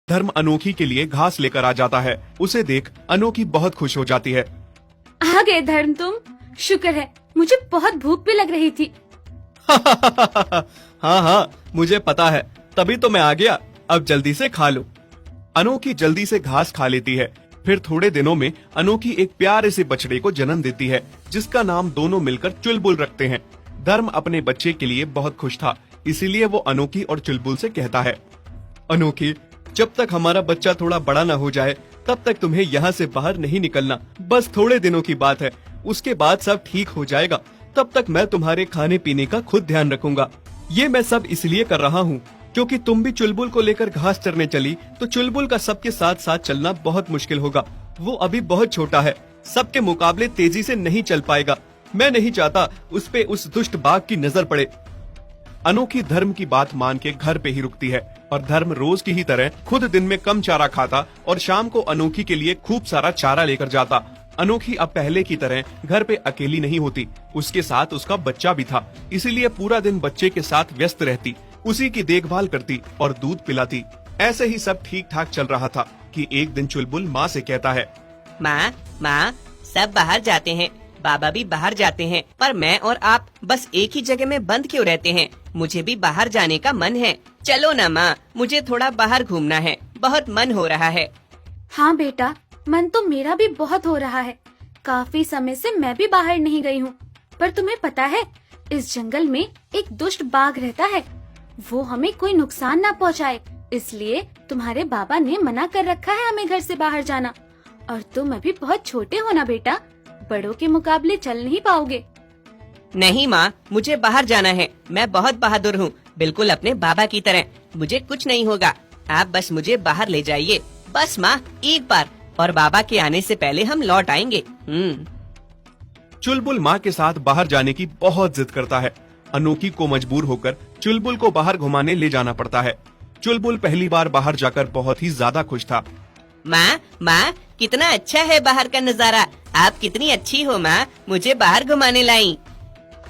धर्म अनोखी के लिए घास लेकर आ जाता है। उसे देख अनोखी बहुत खुश हो जाती है। आ गए धर्म तुम, शुक्र है, मुझे बहुत भूख भी लग रही थी। हाँ हाँ, मुझे पता है, तभी तो मैं आ गया। अब जल्दी से खा लो। अनोखी जल्दी से घास खा लेती है। फिर थोड़े दिनों में अनोखी एक प्यारे से बछड़े को जन्म देती है, जिसका नाम दोनों मिलकर चुलबुल रखते हैं। धर्म अपने बच्चे के लिए बहुत खुश था, इसीलिए वो अनोखी और चुलबुल से कहता है, अनोखी, जब तक हमारा बच्चा थोड़ा बड़ा न हो जाए तब तक तुम्हें यहाँ से बाहर नहीं निकलना। बस थोड़े दिनों की बात है, उसके बाद सब ठीक हो जाएगा। तब तक मैं तुम्हारे खाने पीने का खुद ध्यान रखूंगा। ये मैं सब इसलिए कर रहा हूँ क्योंकि तुम भी चुलबुल को लेकर घास चरने चली तो चुलबुल का सबके साथ साथ चलना बहुत मुश्किल होगा। वो अभी बहुत छोटा है, सबके मुकाबले तेजी से नहीं चल पाएगा। मैं नहीं चाहता उस पे उस दुष्ट बाघ की नजर पड़े। अनोखी धर्म की बात मान के घर पे ही रुकती है और धर्म रोज की ही तरह खुद दिन में कम चारा खाता और शाम को अनोखी के लिए खूब सारा चारा लेकर जाता। अनोखी अब पहले की तरह घर पे अकेली नहीं होती, उसके साथ उसका बच्चा भी था, इसीलिए पूरा दिन बच्चे के साथ व्यस्त रहती, उसी की देखभाल करती और दूध पिलाती। ऐसे ही सब ठीक ठाक चल रहा था कि एक दिन चुलबुल माँ से कहता है, माँ, सब बाहर जाते हैं, बाबा भी बाहर जाते हैं, पर मैं और आप बस एक ही जगह में बंद क्यों रहते हैं? मुझे भी बाहर जाने का मन है। चलो ना माँ, मुझे थोड़ा बाहर घूमना है, बहुत मन हो रहा है। हाँ बेटा, मन तो मेरा भी बहुत हो रहा है। काफी समय से मैं भी बाहर नहीं गई हूँ। पर तुम्हें पता है, इस जंगल में एक दुष्ट बाघ रहता है। वो हमें कोई नुकसान न पहुँचाए, इसलिए तुम्हारे बाबा ने मना कर रखा है हमें घर से बाहर जाना। और तुम अभी बहुत छोटे हो ना बेटा, बड़ों के मुकाबले चल नहीं पाओगे। नहीं माँ, मुझे बाहर जाना है। मैं बहुत बहादुर हूँ, बिल्कुल अपने बाबा की तरह। मुझे कुछ नहीं होगा, आप बस मुझे बाहर ले जाइए। बस माँ, एक बार, और बाबा के आने से पहले हम लौट आएंगे। चुलबुल माँ के साथ बाहर जाने की बहुत जिद करता है। अनोखी को मजबूर होकर चुलबुल को बाहर घुमाने ले जाना पड़ता है। चुलबुल पहली बार बाहर जाकर बहुत ही ज्यादा खुश था। माँ, कितना अच्छा है बाहर का नजारा। आप कितनी अच्छी हो माँ, मुझे बाहर घुमाने लाई।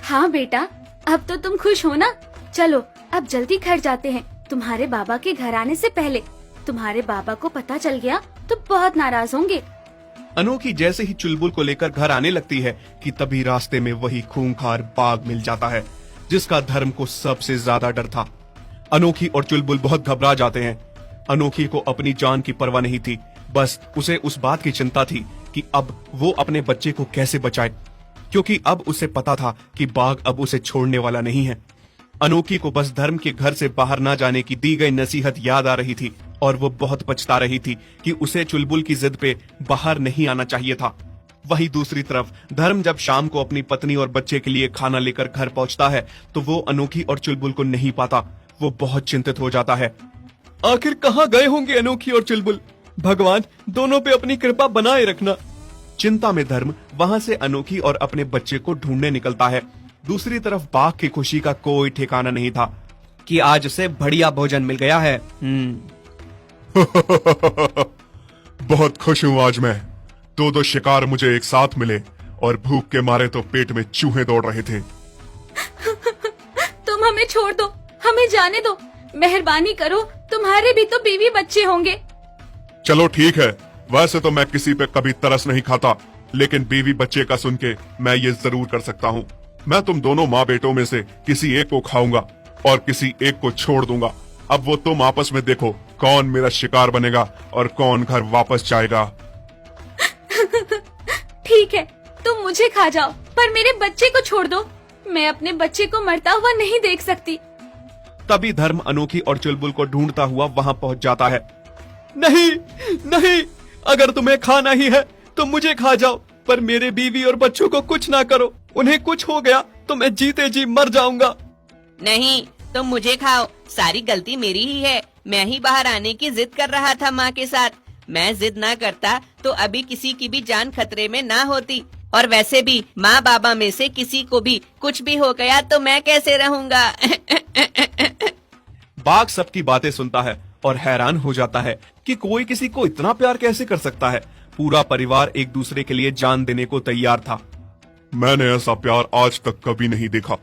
हाँ बेटा, अब तो तुम खुश हो ना। चलो अब जल्दी घर जाते हैं, तुम्हारे बाबा के घर आने से पहले। तुम्हारे बाबा को पता चल गया तो बहुत नाराज होंगे। अनोखी जैसे ही चुलबुल को लेकर घर आने लगती है कि तभी रास्ते में वही खूंखार बाघ मिल जाता है, जिसका धर्म को सबसे ज्यादा डर था। अनोखी और चुलबुल बहुत घबरा जाते हैं। अनोखी को अपनी जान की परवाह नहीं थी, बस उसे उस बात की चिंता थी कि अब वो अपने बच्चे को कैसे बचाए, क्योंकि अब उसे पता था कि बाघ अब उसे छोड़ने वाला नहीं है। अनोखी को बस धर्म के घर से बाहर ना जाने की दी गई नसीहत याद आ रही थी और वो बहुत पछता रही थी कि उसे चुलबुल की जिद पे बाहर नहीं आना चाहिए था। वही दूसरी तरफ धर्म जब शाम को अपनी पत्नी और बच्चे के लिए खाना लेकर घर पहुंचता है तो वो अनोखी और चुलबुल को नहीं पाता। वो बहुत चिंतित हो जाता है। आखिर कहाँ गए होंगे अनोखी और चुलबुल? भगवान, दोनों पे अपनी कृपा बनाए रखना। चिंता में धर्म वहाँ से अनोखी और अपने बच्चे को ढूंढने निकलता है। दूसरी तरफ बाघ की खुशी का कोई ठिकाना नहीं था कि आज उसे बढ़िया भोजन मिल गया है। बहुत खुश हूँ आज मैं। दो शिकार मुझे एक साथ मिले और भूख के मारे तो पेट में चूहे दौड़ रहे थे। तुम हमें छोड़ दो, हमें जाने दो, मेहरबानी करो, तुम्हारे भी तो बीवी बच्चे होंगे। चलो ठीक है, वैसे तो मैं किसी पे कभी तरस नहीं खाता, लेकिन बीवी बच्चे का सुन के मैं ये जरूर कर सकता हूँ। मैं तुम दोनों माँ बेटों में से किसी एक को खाऊंगा और किसी एक को छोड़ दूंगा। अब वो तुम आपस में देखो कौन मेरा शिकार बनेगा और कौन घर वापस जाएगा। ठीक है, तुम मुझे खा जाओ, पर मेरे बच्चे को छोड़ दो। मैं अपने बच्चे को मरता हुआ नहीं देख सकती। तभी धर्म अनोखी और चुलबुल को ढूंढता हुआ वहाँ पहुँच जाता है। नहीं नहीं, अगर तुम्हें खाना ही है तो मुझे खा जाओ, पर मेरे बीवी और बच्चों को कुछ ना करो। उन्हें कुछ हो गया तो मैं जीते जी मर जाऊंगा। नहीं, तुम मुझे खाओ, सारी गलती मेरी ही है। मैं ही बाहर आने की जिद कर रहा था माँ के साथ। मैं जिद ना करता तो अभी किसी की भी जान खतरे में ना होती। और वैसे भी माँ बाबा में से किसी को भी कुछ भी हो गया तो मैं कैसे रहूँगा। बाघ सबकी बातें सुनता है और हैरान हो जाता है कि कोई किसी को इतना प्यार कैसे कर सकता है। पूरा परिवार एक दूसरे के लिए जान देने को तैयार था। मैंने ऐसा प्यार आज तक कभी नहीं देखा।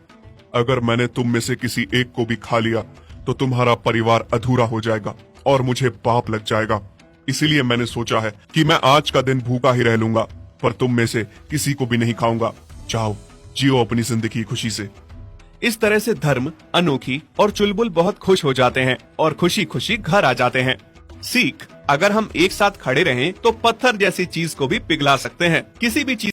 अगर मैंने तुम में से किसी एक को भी खा लिया तो तुम्हारा परिवार अधूरा हो जाएगा। और मुझे पाप लग जाएगा। इसीलिए मैंने सोचा है कि मैं आज का दिन भूखा ही रह लूंगा, पर तुम में से किसी को भी नहीं खाऊंगा। जाओ, जियो अपनी जिंदगी खुशी से। इस तरह से धर्म, अनोखी और चुलबुल बहुत खुश हो जाते हैं और खुशी खुशी घर आ जाते हैं। सीख: अगर हम एक साथ खड़े रहें तो पत्थर जैसी चीज को भी पिघला सकते हैं। किसी भी चीज